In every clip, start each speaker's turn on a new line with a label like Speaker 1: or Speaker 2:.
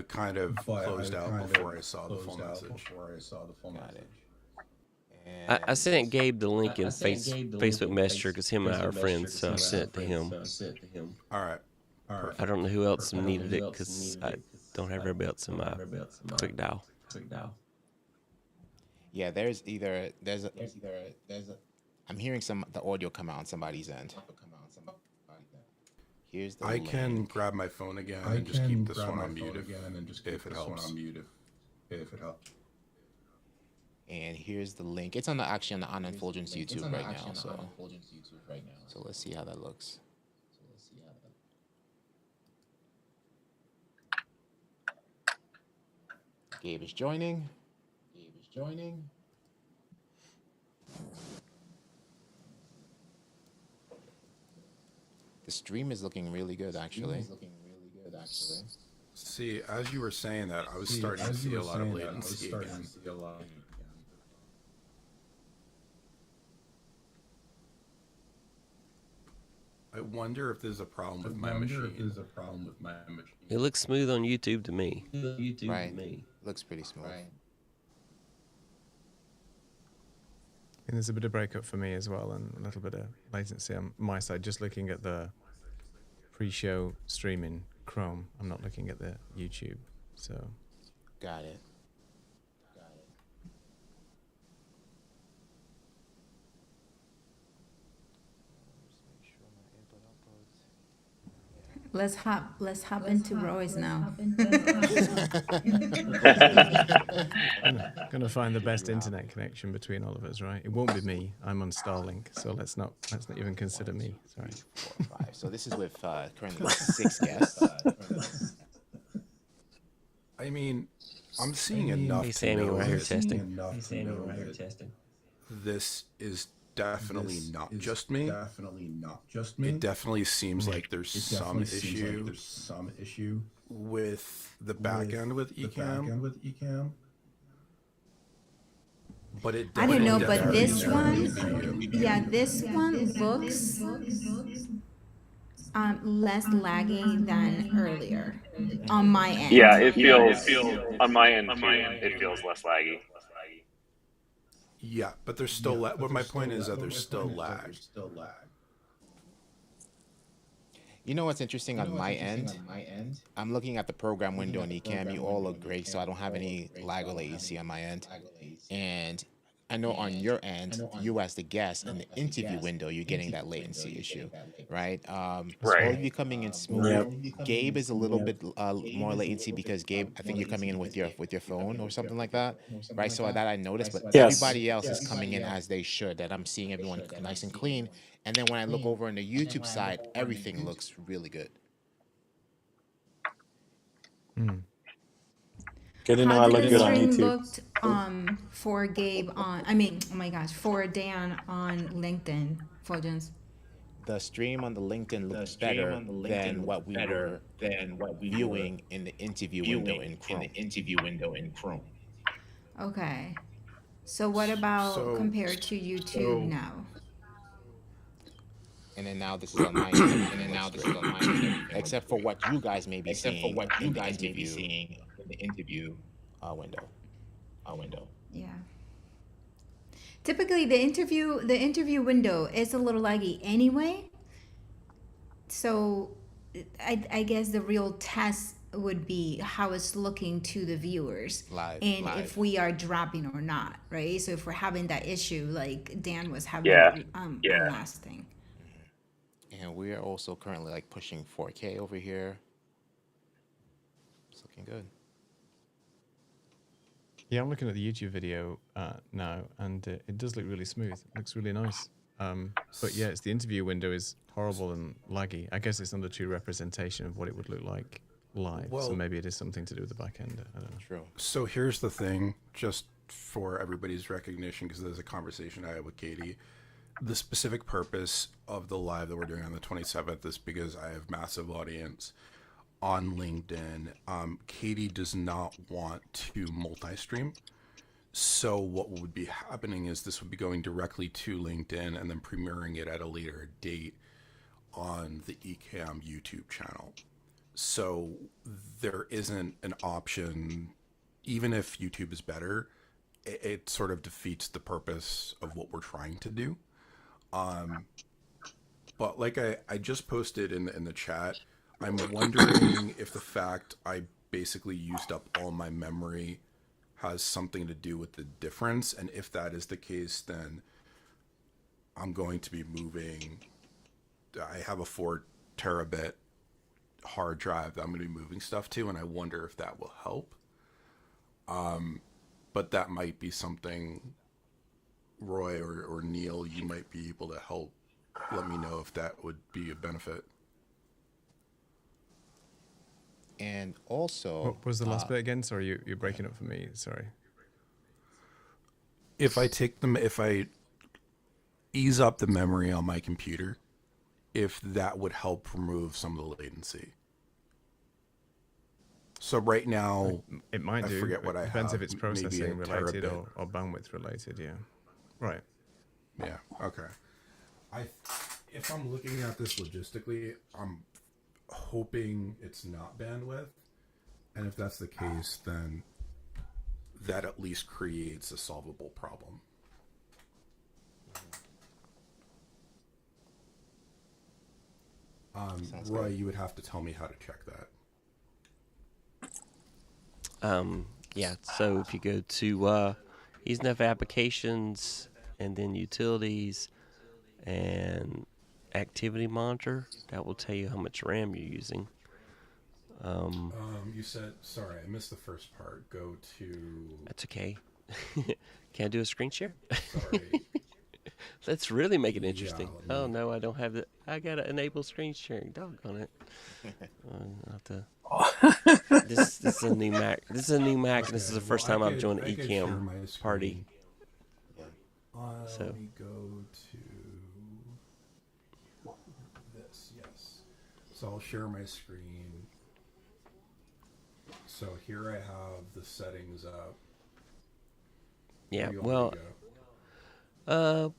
Speaker 1: kind of closed out before I saw the full message.
Speaker 2: Got it.
Speaker 3: I
Speaker 2: And
Speaker 3: sent Gabe the link in Facebook Messenger because him and I are friends, so I sent it to him.
Speaker 1: All right.
Speaker 3: I don't know who else needed it because I don't have everybody else in my quick dial.
Speaker 2: yeah, I'm hearing the audio come out on somebody's end. Here's the
Speaker 1: I can
Speaker 2: link.
Speaker 1: grab my phone again and just keep this one on mute if it helps.
Speaker 2: And here's the link. It's actually on the Unfulgence YouTube right now. So let's see how that looks. Gabe is joining. The stream is looking really good, actually.
Speaker 1: See, as you were saying that, I was starting to see a lot of latency again. I wonder if there's a problem with my machine.
Speaker 3: It looks smooth on YouTube to me.
Speaker 2: Right. Looks pretty smooth.
Speaker 4: And there's a bit of breakup for me as well, and a little bit of latency on my side. Just looking at the pre-show streaming Chrome, I'm not looking at the YouTube. So
Speaker 2: Got it.
Speaker 5: Let's hop into Roy's now.
Speaker 4: gonna find the best internet connection between all of us, right? It won't be me. I'm on Starlink, so let's not even consider me. Sorry.
Speaker 2: 4, 5. So this is with currently 6 guests.
Speaker 1: I mean, I'm seeing enough
Speaker 3: Hey,
Speaker 1: to
Speaker 3: Sammy,
Speaker 1: know
Speaker 3: we're here
Speaker 1: that
Speaker 3: testing.
Speaker 1: this is definitely not just me. It definitely seems like there's some issue with the back end with Ecamm. But it
Speaker 5: I don't know,
Speaker 1: definitely
Speaker 5: but this one,
Speaker 1: definitely
Speaker 5: yeah, this one looks less laggy than earlier on my end.
Speaker 6: Yeah, it feels on my end too. It feels less laggy.
Speaker 1: Yeah, but there's still but my point is that there's still lag.
Speaker 2: You know what's interesting on my end? I'm looking at the program window in Ecamm. You all look great, so I don't have any lag or latency on my end. And I know on your end, you as the guest in the interview window, you're getting that latency issue, right? All
Speaker 6: Right.
Speaker 2: of you coming in smooth. Gabe is a little bit more latency because Gabe, I think you're coming in with your phone or something like that, right? So that I noticed, but
Speaker 6: Yes.
Speaker 2: everybody else is coming in as they should. That I'm seeing everyone nice and clean. And then when I look over on the YouTube side, everything looks really good.
Speaker 6: Good to know
Speaker 5: How
Speaker 6: I
Speaker 5: did
Speaker 6: look
Speaker 5: the
Speaker 6: good on
Speaker 5: stream
Speaker 6: YouTube.
Speaker 5: looked for Gabe on? I mean, oh my gosh, for Dan on LinkedIn, Fulgence.
Speaker 2: The stream on the LinkedIn looks better than what we were viewing in the interview window in Chrome.
Speaker 5: Okay. So what about
Speaker 1: So-
Speaker 5: compared to YouTube now?
Speaker 2: And then now this is on my end. Except for what you guys may be seeing in the interview window.
Speaker 5: Yeah. Typically, the interview window is a little laggy anyway. So, I guess the real test would be how it's looking to the viewers
Speaker 2: Live.
Speaker 5: if we are dropping or not, right? So if we're having that issue like Dan was having
Speaker 6: Yeah.
Speaker 5: last thing.
Speaker 2: And we are also currently like pushing 4K over here. It's looking good.
Speaker 4: Yeah, I'm looking at the YouTube video now, and it does look really smooth. It looks really nice. But yeah, it's the interview window is horrible and laggy. I guess it's not a true representation of what it would look like live. So
Speaker 1: Well-
Speaker 4: maybe it is something to do with the back end. I don't know.
Speaker 2: True.
Speaker 1: So here's the thing, just for everybody's recognition, because there's a conversation I had with Katie. The specific purpose of the live that we're doing on the 27th is because I have massive audience on LinkedIn. Katie does not want to multi-stream. So what would be happening is this would be going directly to LinkedIn and then premiering it at a later date on the Ecamm YouTube channel. So there isn't an option, even if YouTube is better, it sort of defeats the purpose of what we're trying to do. But like I just posted in the chat, I'm wondering if the fact I basically used up all my memory has something to do with the difference. And if that is the case, then I'm going to be moving. I have a 4 terabit hard drive that I'm going to be moving stuff to, and I wonder if that will help. But that might be something, Roy or Neil, you might be able to help. Let me know if that would be a benefit.
Speaker 2: And also,
Speaker 4: What was the last bit again? Sorry, you're breaking up for me. Sorry.
Speaker 1: If I ease up the memory on my computer, if that would help remove some of the latency. So right now,
Speaker 4: It might
Speaker 1: I
Speaker 4: do.
Speaker 1: forget what I
Speaker 4: Depends
Speaker 1: have.
Speaker 4: if it's
Speaker 1: Maybe a
Speaker 4: processing related
Speaker 1: terabit.
Speaker 4: or bandwidth related. Yeah. Right.
Speaker 1: Yeah. Okay. If I'm looking at this logistically, I'm hoping it's not bandwidth, and if that's the case, then that at least creates a solvable problem. Roy, you would have to tell me how to check that.
Speaker 3: Yeah, so if you go to Easy Enough Applications and then Utilities and Activity Monitor, that will tell you how much RAM you're using.
Speaker 1: You said, sorry, I missed the first part. Go to,
Speaker 3: That's okay. Can I do a screen share?
Speaker 1: sorry.
Speaker 3: Let's really make it interesting.
Speaker 1: let me-
Speaker 3: Oh no, I don't have the. I gotta enable screen sharing. Doggone it. I'll have to. This is a new Mac. This is a new Mac. And this is the first time I've joined the
Speaker 1: I could share my
Speaker 3: Ecamm
Speaker 1: screen.
Speaker 3: party. So-
Speaker 1: Let me go to this, yes. So I'll share my screen. So here I have the settings up.
Speaker 3: Yeah.
Speaker 1: Where do you want me
Speaker 3: Well,
Speaker 1: to go?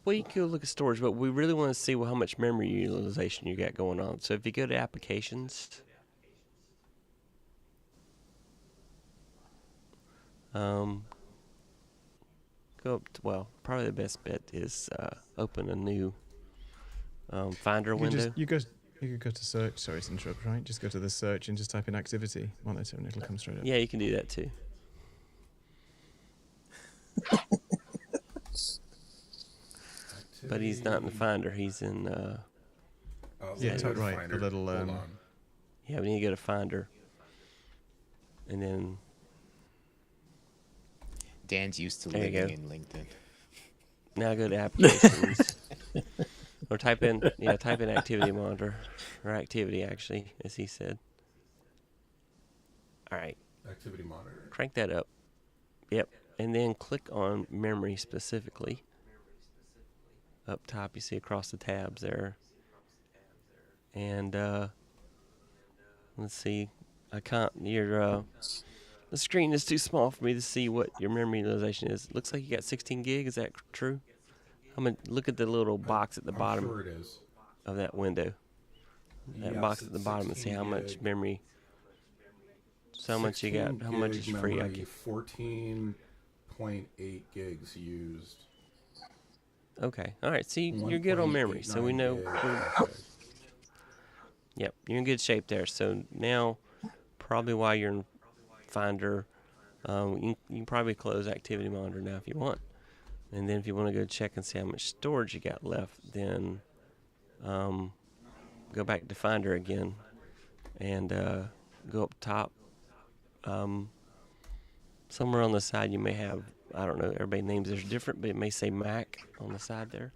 Speaker 3: well, you can go look at storage, but we really want to see how much memory utilization you got going on. So if you go to Applications, go up to, well, probably the best bet is open a new Finder window.
Speaker 4: You could go to search. Sorry to interrupt. Right, just go to the search and just type in activity monitor, and it'll come straight up.
Speaker 3: Yeah, you can do that too. But he's not in the Finder. He's in.
Speaker 1: Oh,
Speaker 4: Yeah,
Speaker 1: let me
Speaker 4: top
Speaker 1: go to
Speaker 4: right, the
Speaker 1: Finder.
Speaker 4: little,
Speaker 1: Hold
Speaker 4: um,
Speaker 1: on.
Speaker 3: Yeah, we need to go to Finder, and then
Speaker 2: Dan's used to
Speaker 3: There you
Speaker 2: living
Speaker 3: go.
Speaker 2: in LinkedIn.
Speaker 3: now go to Applications, or type in Activity Monitor, or Activity actually, as he said. All right,
Speaker 1: Activity monitor.
Speaker 3: crank that up. Yep, and then click on Memory specifically. Up top, you see across the tabs there. And let's see, I can't. The screen is too small for me to see what your memory utilization is. Looks like you got 16 gig. Is that true? I'm gonna look at the little box at the
Speaker 1: I'm
Speaker 3: bottom
Speaker 1: sure it is.
Speaker 3: of that window. That
Speaker 1: Yes,
Speaker 3: box at the
Speaker 1: it's
Speaker 3: bottom, and see
Speaker 1: 16
Speaker 3: how much
Speaker 1: gig.
Speaker 3: memory. So how much you got?
Speaker 1: 16
Speaker 3: How much
Speaker 1: gig
Speaker 3: is free? I
Speaker 1: memory,
Speaker 3: can,
Speaker 1: 14.8 gigs used.
Speaker 3: okay, all right. See, you're good on memory, so we know.
Speaker 1: 1.89 gig. Okay.
Speaker 3: Yep, you're in good shape there. So now, probably while you're in Finder, you can probably close Activity Monitor now if you want. And then if you want to go check and see how much storage you got left, then go back to Finder again and go up top. Somewhere on the side you may have, I don't know, everybody names theirs different, but it may say Mac on the side there.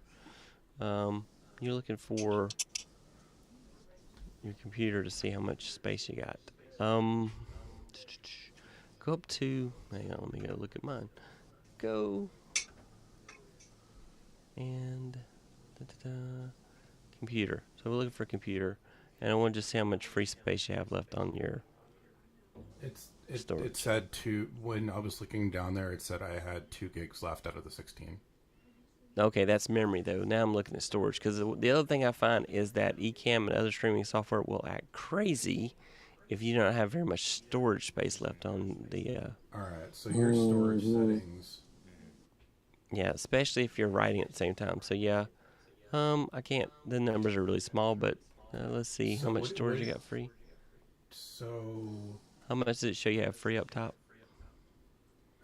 Speaker 3: You're looking for your computer to see how much space you got. Go up to, hang on, let me go look at mine. Go and computer. So we're looking for computer, and I want to just see how much free space you have left on your. Storage.
Speaker 1: It said when I was looking down there, it said I had 2 gigs left out of the 16.
Speaker 3: Okay, that's memory though. Now I'm looking at storage because the other thing I find is that Ecamm and other streaming software will act crazy if you don't have very much storage space left on the
Speaker 1: All right, so your storage settings.
Speaker 3: yeah, especially if you're writing at the same time. So yeah, I can't. The numbers are really small, but let's see
Speaker 1: So
Speaker 3: how much
Speaker 1: what
Speaker 3: storage you
Speaker 1: is-
Speaker 3: got free.
Speaker 1: So
Speaker 3: How much does it show you have free up top?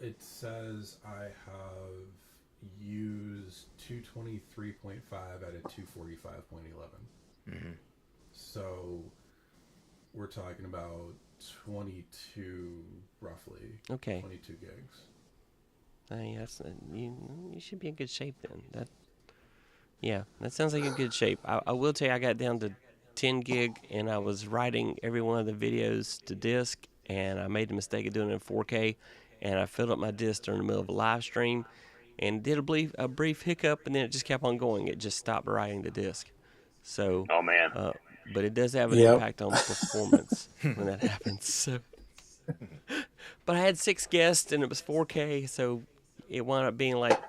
Speaker 1: it says I have used 223.5 out of 245.11. So we're talking about 22, roughly.
Speaker 3: Okay.
Speaker 1: 22 gigs.
Speaker 3: Yes, you should be in good shape then. Yeah, that sounds like a good shape. I will tell you, I got down to 10 gig, and I was writing every one of the videos to disk, and I made the mistake of doing it in 4K, and I filled up my disk during the middle of a live stream, and did a brief hiccup, and then it just kept on going. It just stopped writing the disk. So,
Speaker 6: Oh man.
Speaker 3: but it does have an
Speaker 7: Yep.
Speaker 3: impact on performance when that happens. So, but I had 6 guests, and it was 4K, so it wound up being like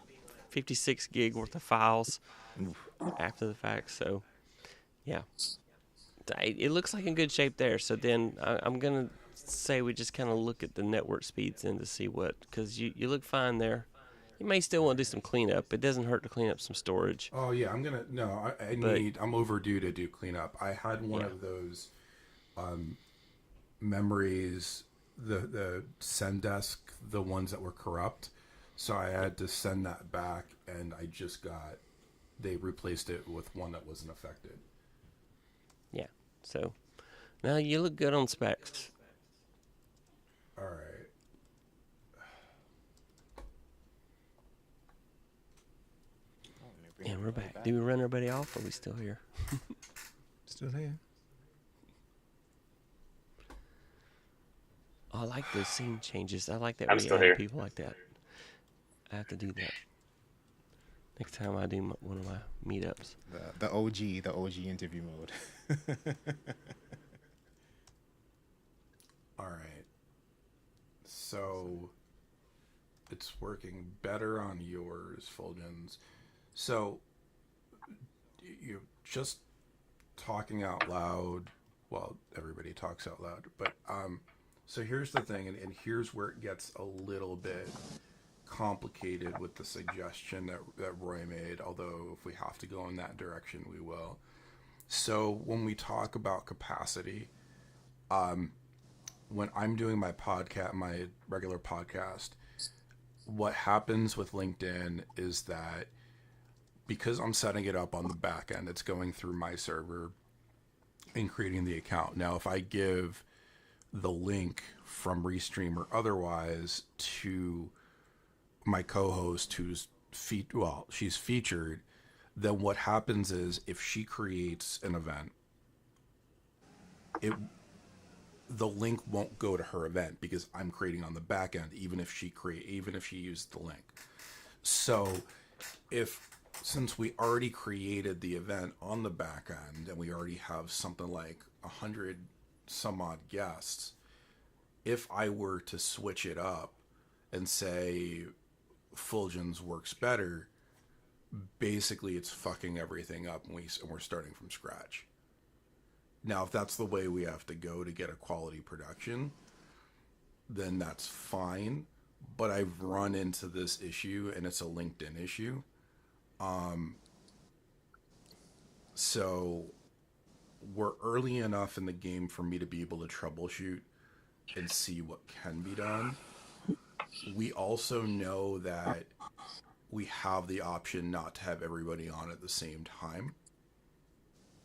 Speaker 3: 56 gig worth of files after the fact. So, yeah, it looks like in good shape there. So then I'm gonna say we just kind of look at the network speeds and to see what, because you look fine there. You may still want to do some cleanup. It doesn't hurt to clean up some storage.
Speaker 1: Oh yeah, I'm overdue to do cleanup. I had one of those memories, the Sendesk, the ones that were corrupt. So I had to send that back, and they replaced it with one that wasn't affected.
Speaker 3: Yeah. So now you look good on specs.
Speaker 1: All right.
Speaker 3: And we're back. Did we run everybody off, or are we still here?
Speaker 4: Still here.
Speaker 3: Oh, I like those scene changes. I like that
Speaker 6: I'm
Speaker 3: we
Speaker 6: still
Speaker 3: add
Speaker 6: here.
Speaker 3: people like that. I have to do that next time I do one of my meetups.
Speaker 2: The OG interview mode.
Speaker 1: All right. So it's working better on yours, Fulgens. So you just talking out loud. Well, everybody talks out loud, but so here's the thing, and here's where it gets a little bit complicated with the suggestion that Roy made, although if we have to go in that direction, we will. So when we talk about capacity, when I'm doing my regular podcast, what happens with LinkedIn is that because I'm setting it up on the back end, it's going through my server and creating the account. Now, if I give the link from Restream or otherwise to my co-host she's featured, then what happens is if she creates an event, the link won't go to her event because I'm creating on the back end, even if she used the link. So since we already created the event on the back end and we already have something like 100 some odd guests, if I were to switch it up and say Fulgens works better, basically it's fucking everything up and we're starting from scratch. Now, if that's the way we have to go to get a quality production, then that's fine. But I've run into this issue, and it's a LinkedIn issue. So we're early enough in the game for me to be able to troubleshoot and see what can be done. We also know that we have the option not to have everybody on at the same time.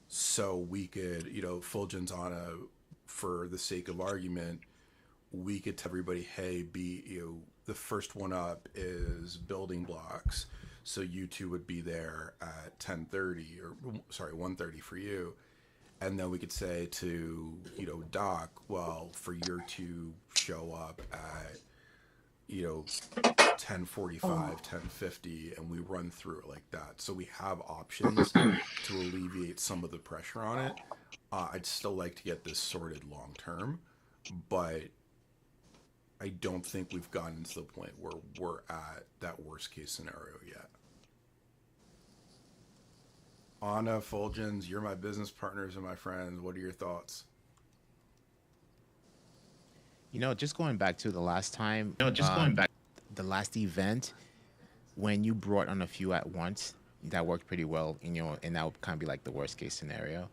Speaker 1: So we could, Fulgens for the sake of argument, we could tell everybody, hey, the first one up is building blocks. So you two would be there at 10:30 1:30 for you. And then we could say to, Doc, well, for your two show up at, 10:45, 10:50, and we run through it like that. So we have options to alleviate some of the pressure on it. I'd still like to get this sorted long term, but I don't think we've gotten to the point where we're at that worst case scenario yet. Anna, Fulgens, you're my business partners and my friends. What are your thoughts?
Speaker 2: Just going back to the last time, the last event, when you brought on a few at once, that worked pretty well, and that would kind of be like the worst case scenario.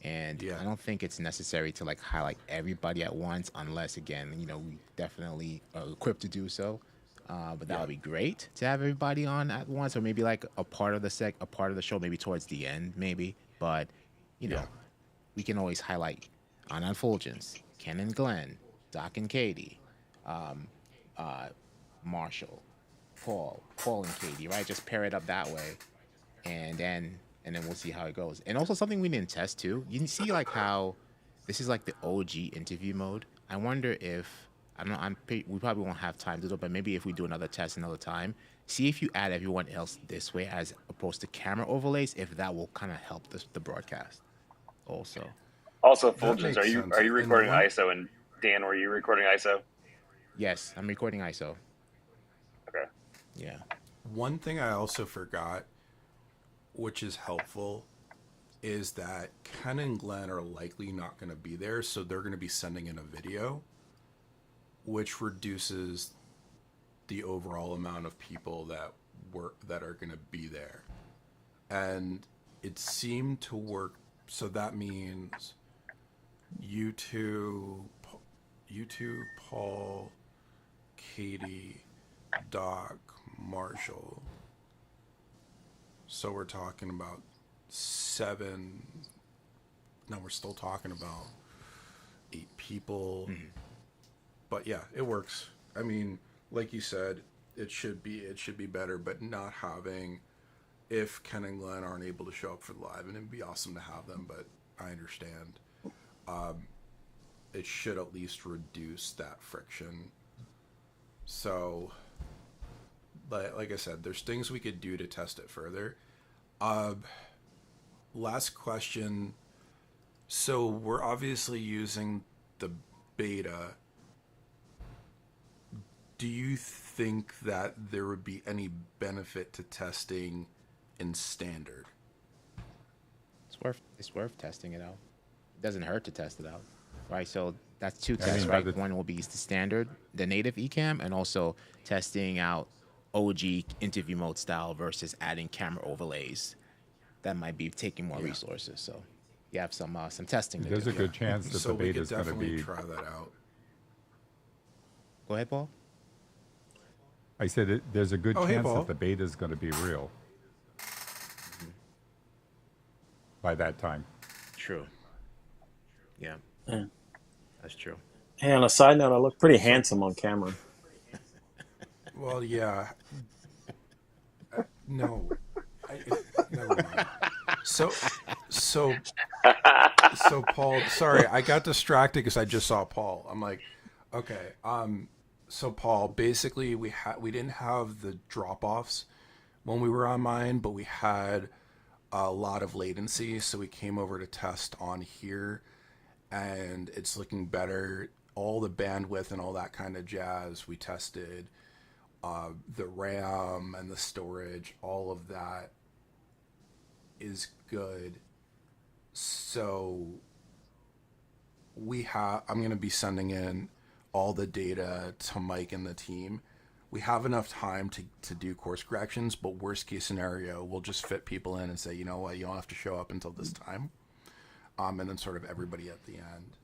Speaker 2: And
Speaker 1: Yeah.
Speaker 2: I don't think it's necessary to like highlight everybody at once, unless again, we definitely are equipped to do so. But that would be great to have everybody on at once, or maybe like a part of the show, maybe towards the end, maybe. But
Speaker 1: Yeah.
Speaker 2: we can always highlight Anna Fulgence, Ken and Glenn, Doc and Katie, Marshall, Paul and Katie, right? Just pair it up that way, and then we'll see how it goes. And also something we didn't test too. You can see like how this is like the OG interview mode. I wonder if I don't know. We probably won't have time to do it, but maybe if we do another test another time, see if you add everyone else this way as opposed to camera overlays, if that will kind of help the broadcast. Also,
Speaker 6: Fulgence,
Speaker 1: makes
Speaker 6: are you
Speaker 1: sense.
Speaker 6: recording
Speaker 1: And one-
Speaker 6: ISO? And Dan, were you recording ISO?
Speaker 2: yes, I'm recording ISO.
Speaker 6: Okay.
Speaker 2: Yeah.
Speaker 1: One thing I also forgot, which is helpful, is that Ken and Glenn are likely not going to be there, so they're going to be sending in a video, which reduces the overall amount of people that are going to be there. And it seemed to work, so that means you two, Paul, Katie, Doc, Marshall. So we're talking about 7. No, we're still talking about 8 people. But yeah, it works. I mean, like you said, it should be better, but not having, if Ken and Glenn aren't able to show up for the live, and it'd be awesome to have them, but I understand. It should at least reduce that friction. So, like I said, there's things we could do to test it further. Last question. So we're obviously using the beta. Do you think that there would be any benefit to testing in standard?
Speaker 2: It's worth testing it out. It doesn't hurt to test it out, right? So that's 2
Speaker 7: I
Speaker 2: tests,
Speaker 7: mean,
Speaker 2: right?
Speaker 7: by the-
Speaker 2: One will be the standard, the native eCam, and also testing out OG interview mode style versus adding camera overlays. That might be taking more resources. So you have some testing to
Speaker 7: There's
Speaker 2: do.
Speaker 7: a good chance that
Speaker 1: So
Speaker 7: the
Speaker 1: we
Speaker 7: beta
Speaker 1: could
Speaker 7: is going to
Speaker 1: definitely
Speaker 7: be.
Speaker 1: try that out.
Speaker 2: Go ahead, Paul.
Speaker 7: I said there's a good
Speaker 1: Oh, hey,
Speaker 7: chance
Speaker 1: Paul.
Speaker 7: that the beta is going to be real by that time.
Speaker 2: True. Yeah, that's true.
Speaker 8: Hey, on a side note, I look pretty handsome on camera.
Speaker 1: Well, yeah. No. Never mind. So Paul, sorry, I got distracted because I just saw Paul. I'm like, okay. So Paul, basically we didn't have the drop-offs when we were on mine, but we had a lot of latency, so we came over to test on here, and it's looking better. All the bandwidth and all that kind of jazz we tested, the RAM and the storage, all of that is good. So I'm going to be sending in all the data to Mike and the team. We have enough time to do course corrections, but worst case scenario, we'll just fit people in and say, you know what, you don't have to show up until this time. And then sort of everybody at the end.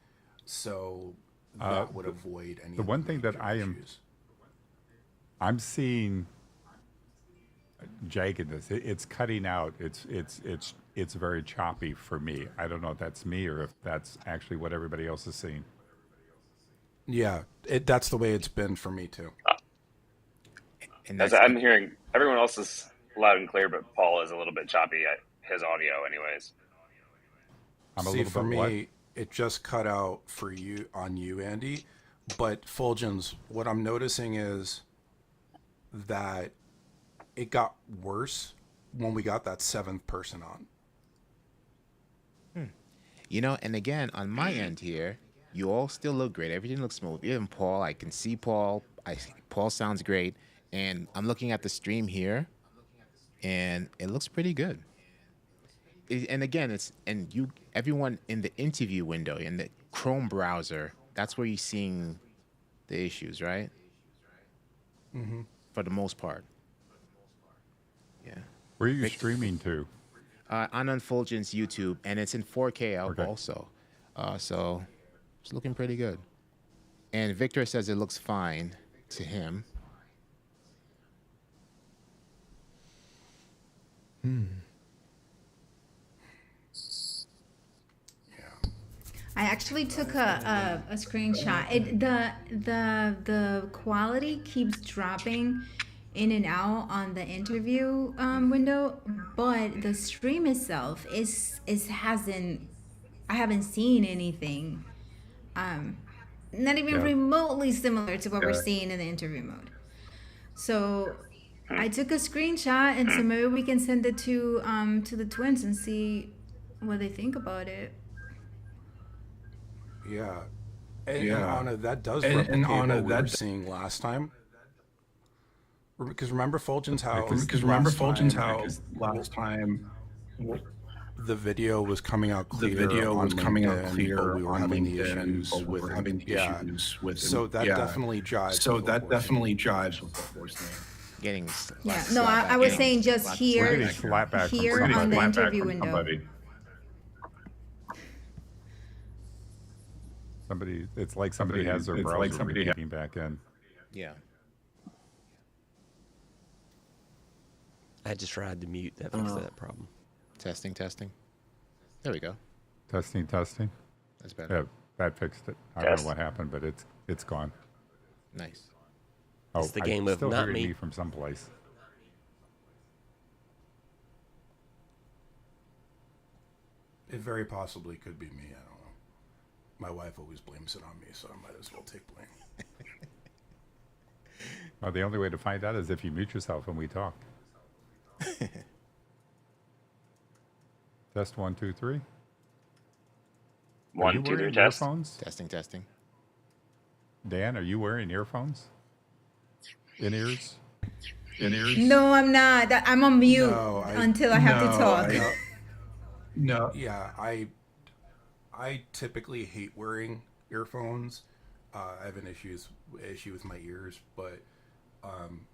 Speaker 1: So that would avoid any
Speaker 7: the
Speaker 1: of
Speaker 7: one thing that
Speaker 1: major
Speaker 7: I am-
Speaker 1: issues.
Speaker 7: I'm seeing jaggedness. It's cutting out. It's very choppy for me. I don't know if that's me or if that's actually what everybody else is seeing.
Speaker 1: Yeah, that's the way it's been for me too.
Speaker 2: And
Speaker 6: As
Speaker 2: that's
Speaker 6: I'm hearing, everyone else is loud and clear, but Paul is a little bit choppy at his audio, anyways.
Speaker 7: I'm a
Speaker 1: See,
Speaker 7: little
Speaker 1: for
Speaker 7: bit
Speaker 1: me,
Speaker 7: what?
Speaker 1: it just cut out for you on you, Andy. But Fulgens, what I'm noticing is that it got worse when we got that 7th person on.
Speaker 2: And again, on my end here, you all still look great. Everything looks smooth. Even Paul, I can see Paul. Paul sounds great. And I'm looking at the stream here, and it looks pretty good. And again, everyone in the interview window in the Chrome browser. That's where you're seeing the issues, right? For the most part. Yeah.
Speaker 7: Where are you streaming to?
Speaker 2: On Unfulgence YouTube, and it's in 4K
Speaker 7: Okay.
Speaker 2: also. So it's looking pretty good. And Victor says it looks fine to him.
Speaker 5: I actually took a screenshot. The quality keeps dropping in and out on the interview window, but the stream itself hasn't. I haven't seen anything. Not even
Speaker 7: Yeah.
Speaker 5: remotely similar to what we're seeing in the interview mode. So I took a screenshot, and so maybe we can send it to the twins and see what they think about it.
Speaker 1: Yeah. And
Speaker 9: Yeah.
Speaker 1: Anna, that does
Speaker 9: And
Speaker 1: replicate
Speaker 9: Anna,
Speaker 1: what we were
Speaker 9: that-
Speaker 1: seeing last time. Because remember Fulgence how
Speaker 9: last time
Speaker 1: the video was coming out clear.
Speaker 9: the video
Speaker 1: on
Speaker 9: was coming out
Speaker 1: LinkedIn,
Speaker 9: clear
Speaker 1: but we were
Speaker 9: on
Speaker 1: having the
Speaker 9: LinkedIn,
Speaker 1: issues
Speaker 9: but we
Speaker 1: with
Speaker 9: were having the
Speaker 1: yeah.
Speaker 9: issues with
Speaker 1: So that
Speaker 9: yeah.
Speaker 1: definitely jives.
Speaker 9: So
Speaker 1: with
Speaker 9: that
Speaker 1: what we're
Speaker 9: definitely jives with what we're seeing.
Speaker 2: Getting
Speaker 5: Yeah. No, I was saying just
Speaker 7: We're
Speaker 5: here,
Speaker 7: getting slap back from
Speaker 5: here
Speaker 7: somebody.
Speaker 5: on the
Speaker 9: Slap back
Speaker 5: interview
Speaker 9: from
Speaker 5: window.
Speaker 9: somebody.
Speaker 7: Somebody, it's like somebody has their
Speaker 9: It's like
Speaker 7: browser
Speaker 9: somebody
Speaker 7: repeating back in.
Speaker 2: Yeah.
Speaker 3: I just tried to mute. That fixed that problem.
Speaker 2: Testing. There we go.
Speaker 7: Testing.
Speaker 2: That's better.
Speaker 7: Yeah, that fixed it. I don't
Speaker 6: Test.
Speaker 7: know what happened, but it's gone.
Speaker 2: Nice.
Speaker 3: It's the
Speaker 7: I'm
Speaker 3: game of
Speaker 7: still
Speaker 3: not
Speaker 7: hearing
Speaker 3: me.
Speaker 7: me from someplace.
Speaker 1: It very possibly could be me. I don't know. My wife always blames it on me, so I might as well take blame.
Speaker 7: Well, the only way to find out is if you mute yourself when we talk. Test 1, 2, 3. Are
Speaker 6: 1,
Speaker 7: you
Speaker 6: 2, 3,
Speaker 7: wearing
Speaker 6: test.
Speaker 7: earphones?
Speaker 2: Testing.
Speaker 7: Dan, are you wearing earphones? In ears?
Speaker 5: No, I'm not. I'm on mute
Speaker 1: No,
Speaker 5: until I have to talk.
Speaker 9: No.
Speaker 1: Yeah, I typically hate wearing earphones. I have an issue with my ears, but I'm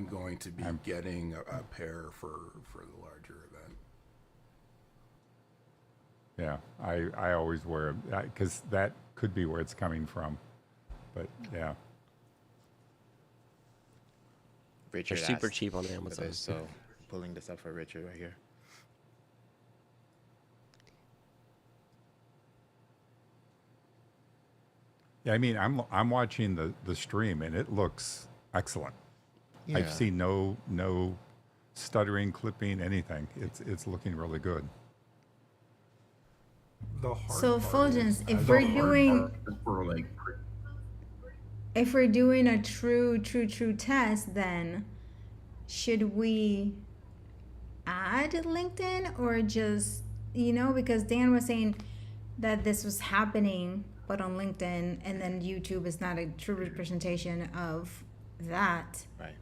Speaker 1: going to be getting a pair for the larger event.
Speaker 7: Yeah, I always wear them because that could be where it's coming from. But yeah,
Speaker 2: Richard
Speaker 3: They're super
Speaker 2: asked
Speaker 3: cheap on
Speaker 2: for
Speaker 3: Amazon.
Speaker 2: this, so pulling this up for Richard right here.
Speaker 7: yeah. I mean, I'm watching the stream and it looks excellent.
Speaker 2: Yeah.
Speaker 7: I've seen no stuttering, clipping, anything. It's looking really good.
Speaker 1: The hard
Speaker 5: So
Speaker 1: part
Speaker 5: Fulgence,
Speaker 1: is,
Speaker 5: if
Speaker 1: as
Speaker 5: we're
Speaker 1: a hard
Speaker 5: doing
Speaker 1: part-
Speaker 9: We're like,
Speaker 5: if we're doing a true test, then should we add LinkedIn or just, because Dan was saying that this was happening but on LinkedIn, and then YouTube is not a true representation of that.
Speaker 2: Right.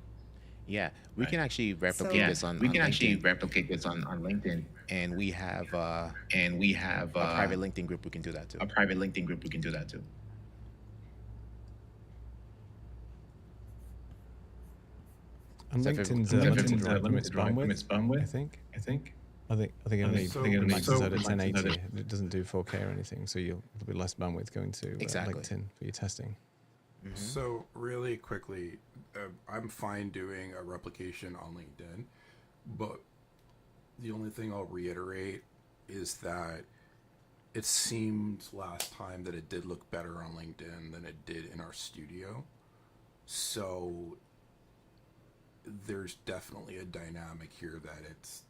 Speaker 2: Yeah, we can actually replicate
Speaker 5: So-
Speaker 2: this on.
Speaker 9: we
Speaker 2: on
Speaker 9: can actually
Speaker 2: LinkedIn.
Speaker 9: replicate this on LinkedIn,
Speaker 2: And we have a
Speaker 9: a
Speaker 2: private LinkedIn group. We can do that too.
Speaker 9: a private LinkedIn group. We can do that too.
Speaker 4: And
Speaker 2: So if it-
Speaker 4: LinkedIn's
Speaker 2: so if
Speaker 4: limited
Speaker 9: LinkedIn's
Speaker 4: right limits
Speaker 9: limits
Speaker 4: bandwidth.
Speaker 9: bandwidth,
Speaker 4: I think. I think only
Speaker 1: so-
Speaker 4: I think it
Speaker 1: so-
Speaker 4: maxes out at
Speaker 9: so-
Speaker 4: 1080. It doesn't do 4K or anything, so there'll be less bandwidth going to
Speaker 2: Exactly.
Speaker 4: LinkedIn for your testing.
Speaker 1: So really quickly, I'm fine doing a replication on LinkedIn, but the only thing I'll reiterate is that it seemed last time that it did look better on LinkedIn than it did in our studio. So there's definitely a dynamic here that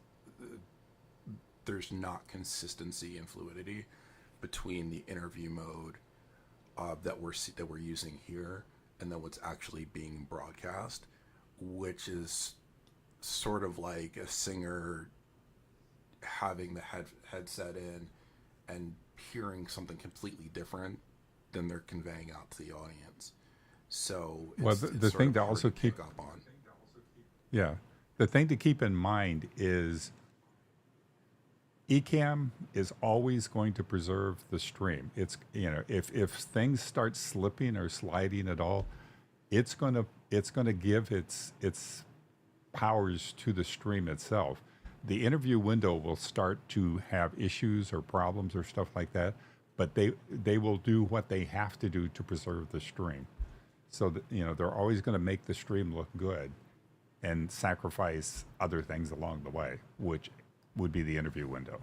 Speaker 1: there's not consistency and fluidity between the interview mode that we're using here and then what's actually being broadcast, which is sort of like a singer having the headset in and hearing something completely different than they're conveying out to the audience. So
Speaker 7: Well,
Speaker 1: it's
Speaker 7: the
Speaker 1: sort
Speaker 7: thing
Speaker 1: of
Speaker 7: to
Speaker 1: hard
Speaker 7: also
Speaker 1: pick
Speaker 7: keep-
Speaker 1: up on.
Speaker 7: Yeah. The thing to keep in mind is Ecamm is always going to preserve the stream. It's, you know, if things start slipping or sliding at all, it's gonna give its powers to the stream itself. The interview window will start to have issues or problems or stuff like that, but they will do what they have to do to preserve the stream. So that, you know, they're always going to make the stream look good and sacrifice other things along the way, which would be the interview window.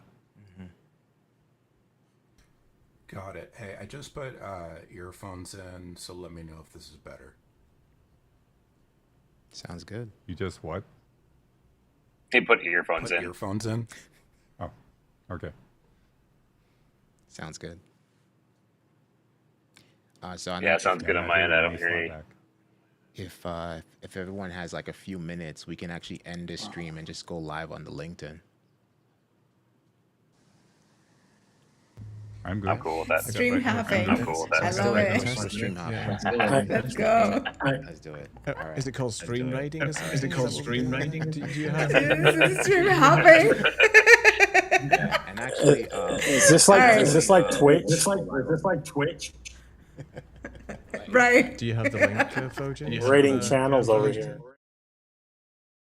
Speaker 1: Got it. Hey, I just put earphones in, so let me know if this is better.
Speaker 2: Sounds good.
Speaker 7: You just what?
Speaker 6: He put earphones
Speaker 1: Put
Speaker 6: in.
Speaker 1: earphones in.
Speaker 7: Oh, okay.
Speaker 2: Sounds good. So I
Speaker 6: Yeah,
Speaker 2: know
Speaker 6: it sounds good on my end. I don't hear you.
Speaker 2: if everyone has like a few minutes, we can actually end this stream and just go live on the LinkedIn.
Speaker 7: I'm good.
Speaker 6: I'm cool with that.
Speaker 5: Stream hopping.
Speaker 6: I'm cool with that.
Speaker 5: I love
Speaker 2: Let's
Speaker 5: it.
Speaker 2: do the stream hop.
Speaker 4: Yeah.
Speaker 5: Let's go.
Speaker 2: Let's do it. All right.
Speaker 4: Is it called stream raiding? Is
Speaker 9: it called stream raiding?
Speaker 4: Do you have?
Speaker 5: This is stream hopping.
Speaker 2: And actually,
Speaker 8: Is this like
Speaker 5: Alright.
Speaker 8: Twitch? Is this like Twitch?
Speaker 5: Right.
Speaker 4: Do you have the link, Fojin?
Speaker 8: Rating channels over here.